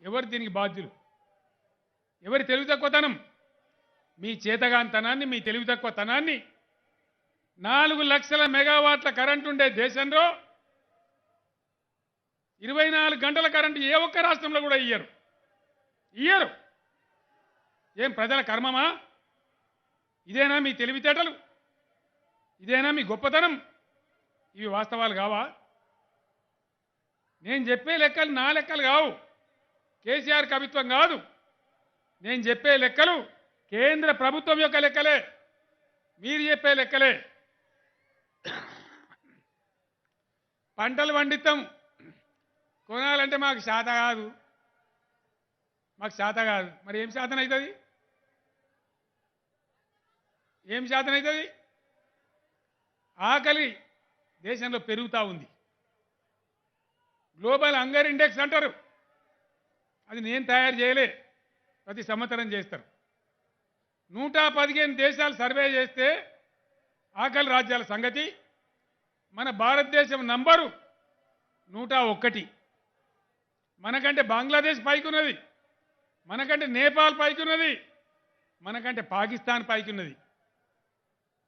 ఎవరు దీనికి బాధ్యులు? ఎవరి తెలివి తక్కువతనం? మీ చేతగాంతనాన్ని, మీ తెలివి తక్కువతనాన్ని 4 లక్షల మెగావాట్ల కరెంటు ఉండే దేశంలో 24 గంటల కరెంటు ఏ ఒక్క రాష్ట్రంలో కూడా ఇయ్యరు. ఏం ప్రజల కర్మమా? ఇదేనా మీ తెలివితేటలు? ఇదేనా మీ గొప్పతనం? ఇవి వాస్తవాలు కావా? నేను చెప్పే లెక్కలు నా లెక్కలు కావు, కేసీఆర్ కవిత్వం కాదు. నేను చెప్పే లెక్కలు కేంద్ర ప్రభుత్వం యొక్క లెక్కలే, మీరు చెప్పే లెక్కలే. పంటలు పండిస్తాం, కొనాలంటే మాకు శాత కాదు. మరి ఏం శాతం అవుతుంది? ఆకలి దేశంలో పెరుగుతూ ఉంది. గ్లోబల్ హంగర్ ఇండెక్స్ అంటారు, అది నేను తయారు చేయలే, ప్రతి సంవత్సరం చేస్తారు. 115 దేశాలు సర్వే చేస్తే ఆకలి రాజ్యాల సంగతి మన భారతదేశం నంబరు 101. మనకంటే బంగ్లాదేశ్ పైకున్నది, మనకంటే నేపాల్ పైకున్నది, మనకంటే పాకిస్తాన్ పైకున్నది.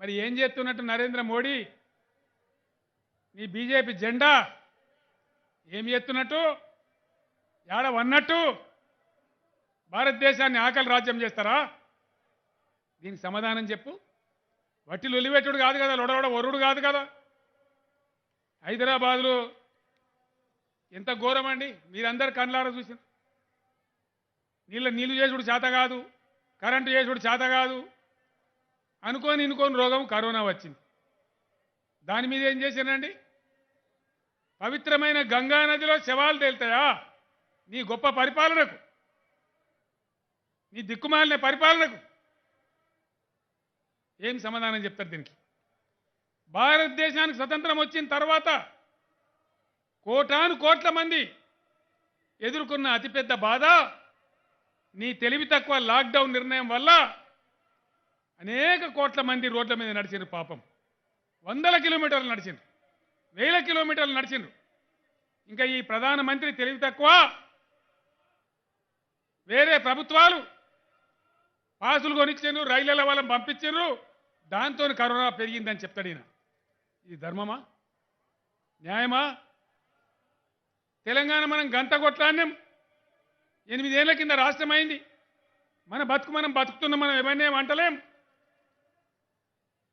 మరి ఏం చేస్తున్నట్టు నరేంద్ర మోడీ, నీ బీజేపీ జెండా ఏం చేస్తున్నట్టు? ఏడవన్నట్టు భారతదేశాన్ని ఆకలి రాజ్యం చేస్తారా? దీనికి సమాధానం చెప్పు. వట్టి లొలివెట్టుడు కాదు కదా, లొడవడ వరుడు కాదు కదా. హైదరాబాద్లో ఎంత ఘోరం అండి, మీరందరూ కళ్ళారా చూసిన. నీళ్ళు చేసుడు చేత కాదు, కరెంటు చేసుడు చేత కాదు, అనుకోని రోగం కరోనా వచ్చింది. దాని మీద ఏం చేశానండి? పవిత్రమైన గంగా నదిలో శవాలు తేలుతాయా? నీ గొప్ప పరిపాలనకు, నీ దిక్కుమాలిన పరిపాలనకు ఏం సమాధానం చెప్తారు దీనికి? భారతదేశానికి స్వతంత్రం వచ్చిన తర్వాత కోటాను కోట్ల మంది ఎదుర్కొన్న అతిపెద్ద బాధ నీ తెలివి తక్కువ లాక్డౌన్ నిర్ణయం వల్ల అనేక కోట్ల మంది రోడ్ల మీద నడిచిండ్రు. పాపం వందల కిలోమీటర్లు నడిచిండ్రు, వేల కిలోమీటర్లు నడిచిండ్రు. ఇంకా ఈ ప్రధానమంత్రి తెలివి తక్కువ, వేరే ప్రభుత్వాలు పాసులు కొనిచ్చారు, రైళ్ల వాళ్ళని పంపించారు, దాంతో కరోనా పెరిగిందని చెప్తాడు ఈయన. ఇది ధర్మమా? న్యాయమా? తెలంగాణ మనం గంట కొట్లాడినాం, 8 ఏళ్ల కింద రాష్ట్రం అయింది. మన బతుకు మనం బతుకుతున్నాం, మనం ఏమైనా అంటలేం.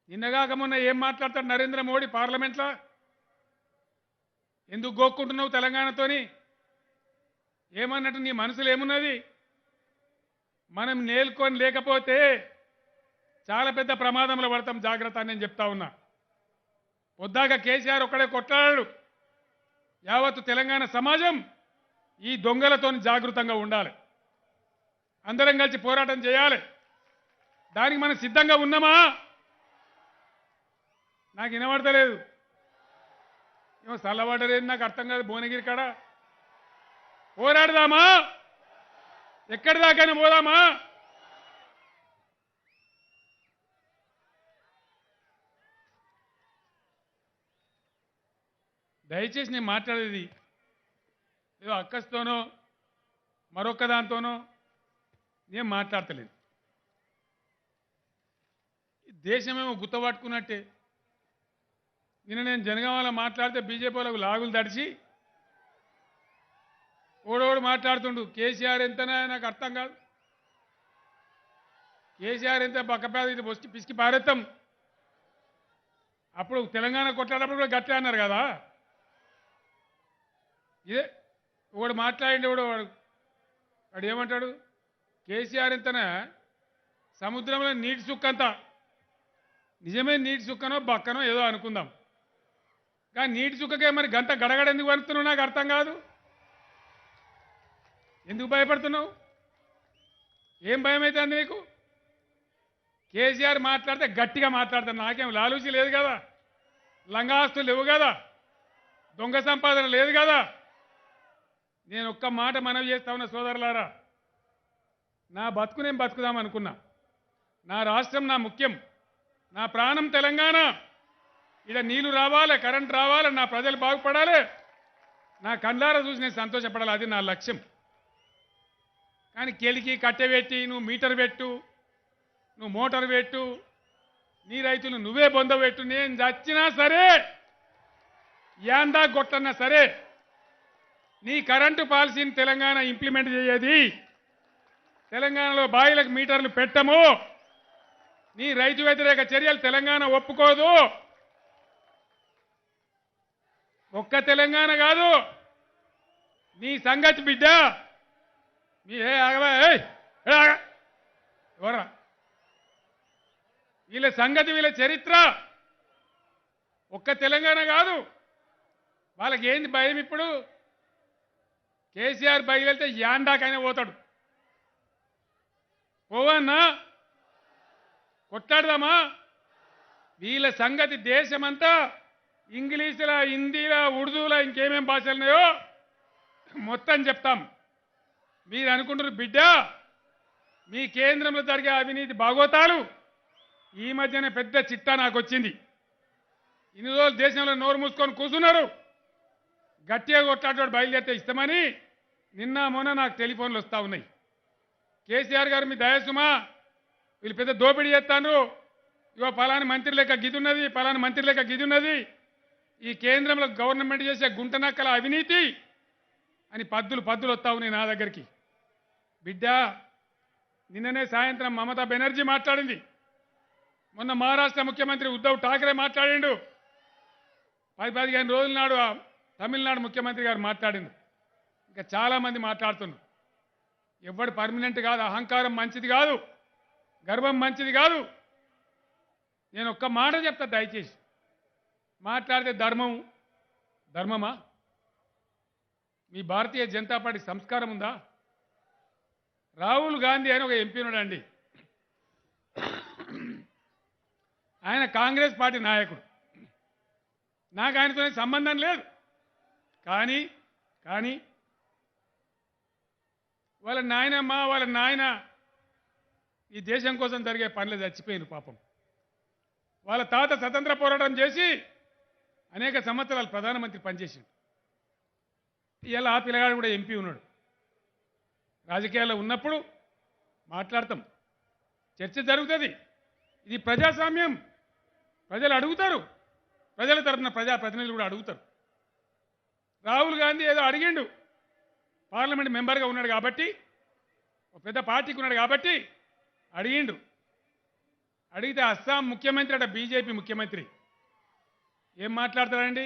నిన్నగాక మొన్న ఏం మాట్లాడతాడు నరేంద్ర మోడీ పార్లమెంట్లో? ఎందుకు గోక్కుంటున్నావు తెలంగాణతోని? ఏమన్నట్టు నీ మనసులో ఏమున్నది? మనం నేల్కొని లేకపోతే చాలా పెద్ద ప్రమాదంలో పడతాం, జాగ్రత్త అని నేను చెప్తా ఉన్నా. పొద్దాక కేసీఆర్ ఒక్కడే కొట్లాడాడు. యావత్తు తెలంగాణ సమాజం ఈ దొంగలతో జాగృతంగా ఉండాలి, అందరం కలిసి పోరాటం చేయాలి. దానికి మనం సిద్ధంగా ఉన్నామా? నాకు వినబడతలేదు, ఏమో చల్లబడలేదు, నాకు అర్థం కాదు. భువనగిరి కాడ పోరాడదామా? ఎక్కడి దాకానే పోదామా? దయచేసి నేను మాట్లాడేది ఏదో అక్కస్తోనో మరొక దాంతోనో నేను మాట్లాడతలేదు. దేశమేమో గుత్తపట్టుకున్నట్టే. నిన్న నేను జనగామలో మాట్లాడితే బీజేపీ వాళ్ళకు లాగులు తడిచి ఓడోడు మాట్లాడుతుండు. కేసీఆర్ ఎంతనా నాకు అర్థం కాదు. కేసీఆర్ ఎంత పక్కపేద ఇది పిసికి పారేస్తాం. అప్పుడు తెలంగాణ కొట్లాడప్పుడు కూడా గట్లే అన్నారు కదా. ఇదే ఒకడు మాట్లాడిండే వాడు ఏమంటాడు? కేసీఆర్ ఎంతనా సముద్రంలో నీటి సుక్కంతా. నిజమే నీటి సుక్కనో బక్కనో ఏదో అనుకుందాం, కానీ నీటి చుక్కకే మరి గంట గడగడ ఎందుకు వణుకుతున్నావు నాకు అర్థం కాదు. ఎందుకు భయపడుతున్నావు? ఏం భయం అవుతుంది నీకు? కేసీఆర్ మాట్లాడితే గట్టిగా మాట్లాడతాను. నాకేం లాలూచి లేదు కదా, లంగాస్తులు లేవు కదా, దొంగ సంపాదన లేదు కదా. నేను ఒక్క మాట మనవి చేస్తా ఉన్నా సోదరులారా, నా బతుకు నేను బతుకుదాం అనుకున్నా. నా రాష్ట్రం నా ముఖ్యం, నా ప్రాణం తెలంగాణ. ఇక్కడ నీళ్లు రావాలి, కరెంట్ రావాలి, నా ప్రజలు బాగుపడాలి, నా కళ్ళారా చూసి నేను సంతోషపడాలి. అది నా లక్ష్యం. కానీ కెలికి కట్టెబెట్టి నువ్వు మీటర్ పెట్టు, నువ్వు మోటార్ పెట్టు, నీ రైతులు నువ్వే బొందబెట్టు, నేను చచ్చినా సరే యాందా గొట్టన్నా సరే నీ కరెంటు పాలసీని తెలంగాణ ఇంప్లిమెంట్ చేయది. తెలంగాణలో బాయిలకు మీటర్లు పెట్టము. నీ రైతు వ్యతిరేక చర్యలు తెలంగాణ ఒప్పుకోదు. ఒక్క తెలంగాణ కాదు, నీ సంగతి బిడ్డ. మీ ఎవరా వీళ్ళ సంగతి, వీళ్ళ చరిత్ర. ఒక్క తెలంగాణ కాదు, వాళ్ళకి ఏంది భయం ఇప్పుడు? కేసీఆర్ బయలుదేరితే యాండాకైనా పోతాడు. పోవన్నా, కొట్లాడదామా? వీళ్ళ సంగతి దేశమంతా ఇంగ్లీషులా, హిందీలా, ఉర్దూలా, ఇంకేమేం భాషలు ఉన్నాయో మొత్తం చెప్తాం. మీరు అనుకుంటున్నారు బిడ్డ మీ కేంద్రంలో జరిగే అవినీతి భాగోతాలు. ఈ మధ్యనే పెద్ద చిట్టా నాకు వచ్చింది. ఇన్ని రోజులు దేశంలో నోరు మూసుకొని కూర్చున్నారు. గట్టిగా కొట్లాడేవాడు బయలుదేరితే ఇస్తామని నిన్న మొన్న నాకు టెలిఫోన్లు వస్తూ ఉన్నాయి. కేసీఆర్ గారు మీ దయసుమా, వీళ్ళు పెద్ద దోపిడీ చేస్తాను, ఇగో పలాని మంత్రి లెక్క గిది ఉన్నది, పలాని మంత్రి లెక్క గిది ఉన్నది, ఈ కేంద్రంలో గవర్నమెంట్ చేసే గుంటనక్కల అవినీతి అని పద్దులు వస్తా ఉన్నాయి నా దగ్గరికి. బిడ్డ నిన్ననే సాయంత్రం మమతా బెనర్జీ మాట్లాడింది, మొన్న మహారాష్ట్ర ముఖ్యమంత్రి ఉద్ధవ్ ఠాకరే మాట్లాడిండు, 10-15 రోజుల నాడు తమిళనాడు ముఖ్యమంత్రి గారు మాట్లాడిండు, ఇంకా చాలామంది మాట్లాడుతున్నారు. ఎవడు పర్మనెంట్ కాదు, అహంకారం మంచిది కాదు, గర్వం మంచిది కాదు. నేను ఒక్క మాట చెప్తా దయచేసి, మాట్లాడితే ధర్మమా? మీ భారతీయ జనతా పార్టీ సంస్కారం ఉందా? రాహుల్ గాంధీ అని ఒక ఎంపీ ఉన్నాడండి, ఆయన కాంగ్రెస్ పార్టీ నాయకుడు, నాకు ఆయనతో సంబంధం లేదు. కానీ వాళ్ళ నాయనమ్మ, వాళ్ళ నాయన ఈ దేశం కోసం జరిగే పనులు చచ్చిపోయిన పాపం. వాళ్ళ తాత స్వతంత్ర పోరాటం చేసి అనేక సంవత్సరాలు ప్రధానమంత్రి పనిచేసిండు. ఇలా ఆ పిల్లగాడు కూడా ఎంపీ ఉన్నాడు. రాజకీయాల్లో ఉన్నప్పుడు మాట్లాడతాం, చర్చ జరుగుతుంది. ఇది ప్రజాస్వామ్యం, ప్రజలు అడుగుతారు, ప్రజల తరఫున ప్రజాప్రతినిధులు కూడా అడుగుతారు. రాహుల్ గాంధీ ఏదో అడిగిండు, పార్లమెంట్ మెంబర్గా ఉన్నాడు కాబట్టి, ఒక పెద్ద పార్టీకి ఉన్నాడు కాబట్టి అడిగిండు. అడిగితే అస్సాం ముఖ్యమంత్రి అట, బీజేపీ ముఖ్యమంత్రి ఏం మాట్లాడతారండి?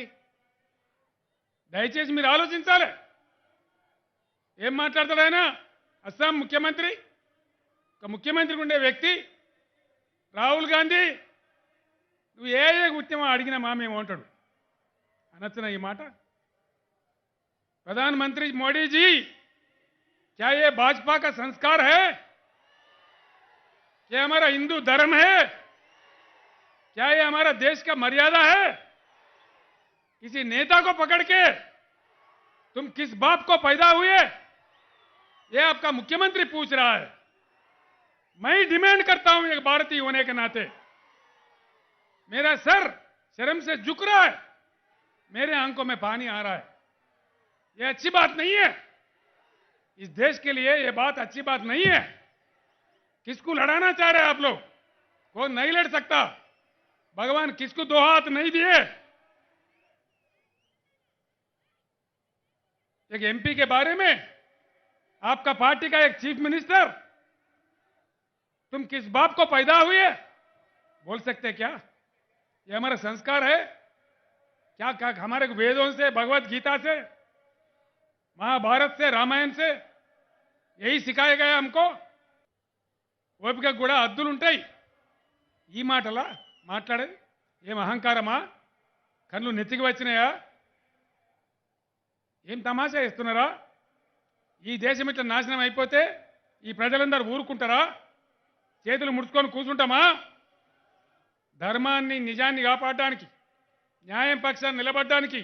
దయచేసి మీరు ఆలోచించాలి. ఏం మాట్లాడతాడు ఆయన? అస్సాం ముఖ్యమంత్రి, ఒక ముఖ్యమంత్రికి ఉండే వ్యక్తి రాహుల్ గాంధీ, నువ్వు ఏ ఉద్యమం అడిగినా మేము అంటాడు. అనొచ్చునా ఈ మాట? प्रधानमंत्री मोदी जी, क्या ये भाजपा का संस्कार है? क्या हमारा हिंदू धर्म है? क्या ये हमारा देश का मर्यादा है? किसी नेता को पकड़ के तुम किस बाप को पैदा हुए, ये आपका मुख्यमंत्री पूछ रहा है. मैं डिमांड करता हूं एक भारतीय होने के नाते, मेरा सर शर्म से झुक रहा है, मेरे आंखों में पानी आ रहा है. ये अच्छी बात नहीं है, इस देश के लिए ये बात अच्छी बात नहीं है. किसको लड़ाना चाह रहे हैं आप लोग? कौन नहीं लड़ सकता. भगवान किसको 2 हाथ नहीं दिए. एक एमपी के बारे में आपका पार्टी का एक चीफ मिनिस्टर, तुम किस बाप को पैदा हुए बोल सकते क्या? ये हमारा संस्कार है क्या? हमारे वेदों से, भगवत गीता से, महाभारत से, रामायण से यही सिखाया गया हमको. ఓపిక కూడా హద్దులు ఉంటాయి. ఈ మాటలా మాట్లాడేది? ఏం అహంకారమా? కళ్ళు నెత్తికి వచ్చినాయా? ఏం తమాషా చేస్తున్నారా? ఈ దేశం ఇట్లా నాశనం అయిపోతే ఈ ప్రజలందరూ ఊరుకుంటారా? చేతులు ముడుచుకొని కూర్చుంటామా? ధర్మాన్ని, నిజాన్ని కాపాడడానికి, న్యాయం పక్షాన్ని నిలబడడానికి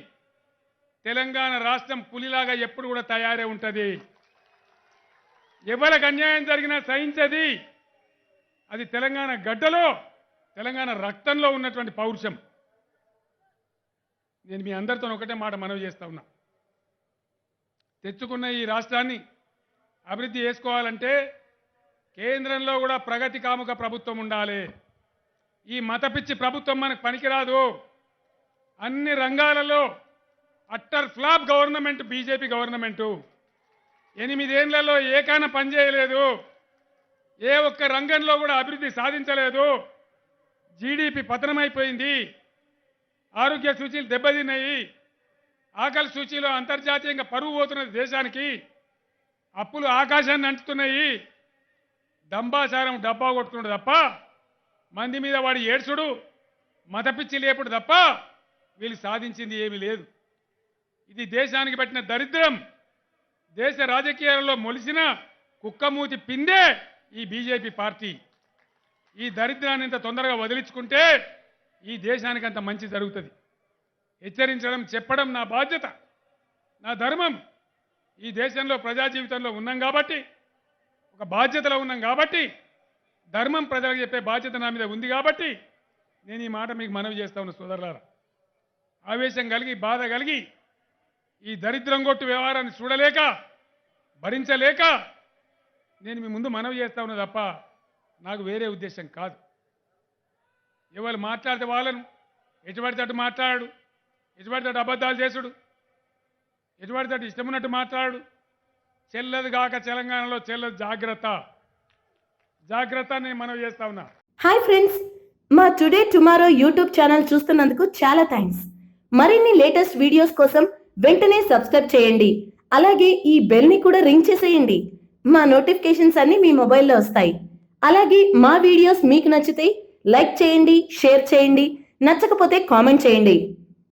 తెలంగాణ రాష్ట్రం పులిలాగా ఎప్పుడు కూడా తయారే ఉంటుంది. ఎవరికి అన్యాయం జరిగినా సహించది. అది తెలంగాణ గడ్డలో, తెలంగాణ రక్తంలో ఉన్నటువంటి పౌరుషం. నేను మీ అందరితో ఒకటే మాట మనవి చేస్తా ఉన్నా. తెచ్చుకున్న ఈ రాష్ట్రాన్ని అభివృద్ధి చేసుకోవాలంటే కేంద్రంలో కూడా ప్రగతి కాముక ప్రభుత్వం ఉండాలి. ఈ మతపిచ్చి ప్రభుత్వం మనకు పనికిరాదు. అన్ని రంగాలలో utter flop government BJP government. 8 ఏళ్లలో ఏకైనా పనిచేయలేదు. ఏ ఒక్క రంగంలో కూడా అభివృద్ధి సాధించలేదు. జీడిపి పతనమైపోయింది. ఆరోగ్య సూచీలు దెబ్బతిన్నాయి. ఆకలి సూచీలో అంతర్జాతీయంగా పరువు పోతున్నది దేశానికి. అప్పులు ఆకాశాన్ని అంటుతున్నాయి. దంబాచారం డబ్బా కొట్టుకున్నాడు తప్ప మంది మీద వాడి ఏడ్చుడు మతపిచ్చి లేపుడు తప్ప వీళ్ళు సాధించింది ఏమీ లేదు. ఇది దేశానికి పట్టిన దరిద్రం. దేశ రాజకీయాలలో మొలిసిన కుక్కమూతి పిందే ఈ బీజేపీ పార్టీ. ఈ దరిద్రాన్ని ఇంత తొందరగా వదిలించుకుంటే ఈ దేశానికి అంత మంచి జరుగుతుంది. హెచ్చరించడం చెప్పడం నా బాధ్యత, నా ధర్మం. ఈ దేశంలో ప్రజా జీవితంలో ఉన్నాం కాబట్టి, ఒక బాధ్యతలో ఉన్నాం కాబట్టి, ధర్మం ప్రజలకు చెప్పే బాధ్యత నా మీద ఉంది కాబట్టి నేను ఈ మాట మీకు మనవి చేస్తా ఉన్న సోదరులారా. ఆవేశం కలిగి బాధ కలిగి ఈ దరిద్రం కొట్టు వ్యవహారాన్ని చూడలేక భరించలేక నేను మీ ముందు మనవి చేస్తా ఉన్నా తప్ప నాకు వేరే ఉద్దేశం కాదు. ఎవరు మాట్లాడితే వాళ్ళను ఎటుపడితే అటు మాట్లాడు, ఎటుపడితే అటు అబద్ధాలు చేసుడు, ఎటుపడితే అటు ఇష్టం ఉన్నట్టు మాట్లాడు. చెల్లదు కాక తెలంగాణలో చెల్లదు. జాగ్రత్త జాగ్రత్త నేను మనవి చేస్తా ఉన్నా. హాయ్ ఫ్రెండ్స్, మా టుడే టుమారో యూట్యూబ్ ఛానల్ చూస్తున్నందుకు చాలా థ్యాంక్స్. మరిన్ని లేటెస్ట్ వీడియోస్ కోసం వెంటనే సబ్స్క్రైబ్ చేయండి. అలాగే ఈ బెల్ ని కూడా రింగ్ చేసేయండి. మా నోటిఫికేషన్స్ అన్ని మీ మొబైల్లో వస్తాయి. అలాగే మా వీడియోస్ మీకు నచ్చితే లైక్ చేయండి, షేర్ చేయండి, నచ్చకపోతే కామెంట్ చేయండి.